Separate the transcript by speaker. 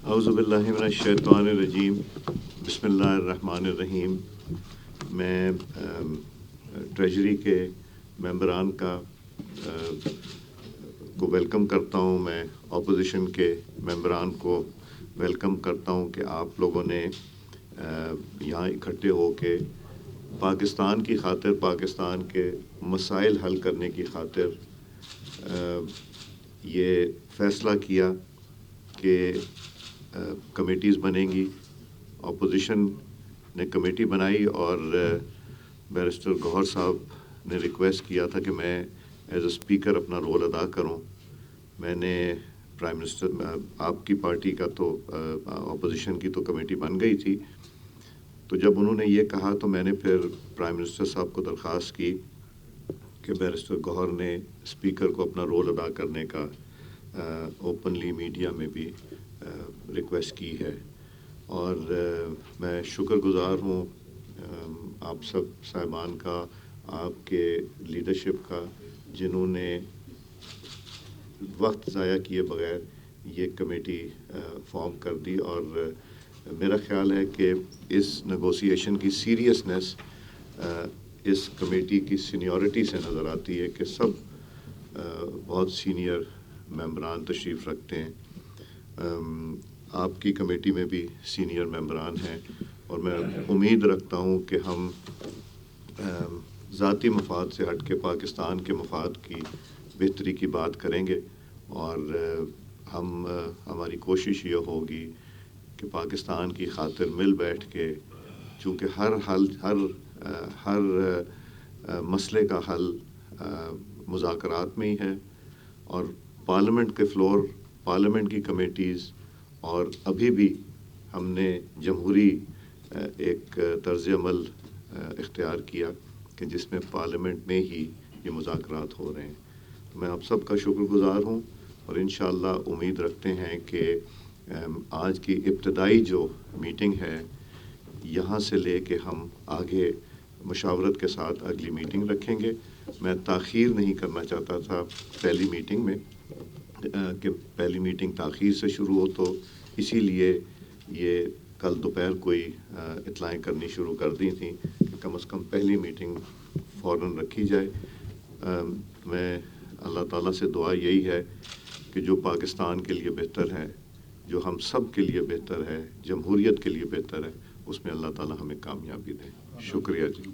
Speaker 1: اعوذ باللہ من الشیطان الرجیم، بسم اللہ الرحمن الرحیم۔ میں ٹریجری کے ممبران کو ویلکم کرتا ہوں۔ میں اپوزیشن کے ممبران کو ویلکم کرتا ہوں کہ آپ لوگوں نے یہاں اکٹھے ہو کے پاکستان کی خاطر، پاکستان کے مسائل حل کرنے کی خاطر یہ فیصلہ کیا کہ کمیٹیز بنیں گی۔ اپوزیشن نے کمیٹی بنائی اور بیرسٹر گوہر صاحب نے ریکویسٹ کیا تھا کہ میں ایز اے اسپیکر اپنا رول ادا کروں۔ میں نے پرائم منسٹر، آپ کی پارٹی کا تو اپوزیشن کی تو کمیٹی بن گئی تھی، تو جب انہوں نے یہ کہا تو میں نے پھر پرائم منسٹر صاحب کو درخواست کی کہ بیرسٹر گوہر نے اسپیکر کو اپنا رول ادا کرنے کا اوپنلی میڈیا میں بھی ریکویسٹ کی ہے۔ اور میں شکر گزار ہوں آپ سب صاحبان کا، آپ کے لیڈرشپ کا، جنہوں نے وقت ضائع کیے بغیر یہ کمیٹی فارم کر دی۔ اور میرا خیال ہے کہ اس نیگوسیشن کی سیریسنس اس کمیٹی کی سینیورٹی سے نظر آتی ہے کہ سب بہت سینئر ممبران تشریف رکھتے ہیں۔ آپ کی کمیٹی میں بھی سینئر ممبران ہیں، اور میں امید رکھتا ہوں کہ ہم ذاتی مفاد سے ہٹ کے پاکستان کے مفاد کی بہتری کی بات کریں گے، اور ہماری کوشش یہ ہوگی کہ پاکستان کی خاطر مل بیٹھ کے، چونکہ ہر مسئلے کا حل مذاکرات میں ہی ہے، اور پارلیمنٹ کے فلور، پارلیمنٹ کی کمیٹیز، اور ابھی بھی ہم نے جمہوری ایک طرز عمل اختیار کیا کہ جس میں پارلیمنٹ میں ہی یہ مذاکرات ہو رہے ہیں۔ میں آپ سب کا شکر گزار ہوں، اور انشاءاللہ امید رکھتے ہیں کہ آج کی ابتدائی جو میٹنگ ہے، یہاں سے لے کے ہم آگے مشاورت کے ساتھ اگلی میٹنگ رکھیں گے۔ میں تاخیر نہیں کرنا چاہتا تھا پہلی میٹنگ میں، کہ پہلی میٹنگ تاخیر سے شروع ہو، تو اسی لیے یہ کل دوپہر کوئی اطلاعیں کرنی شروع کر دی تھیں کہ کم از کم پہلی میٹنگ فوراً رکھی جائے۔ میں اللہ تعالیٰ سے دعا یہی ہے کہ جو پاکستان کے لیے بہتر ہے، جو ہم سب کے لیے بہتر ہے، جمہوریت کے لیے بہتر ہے، اس میں اللہ تعالیٰ ہمیں کامیابی دے۔ شکریہ جی۔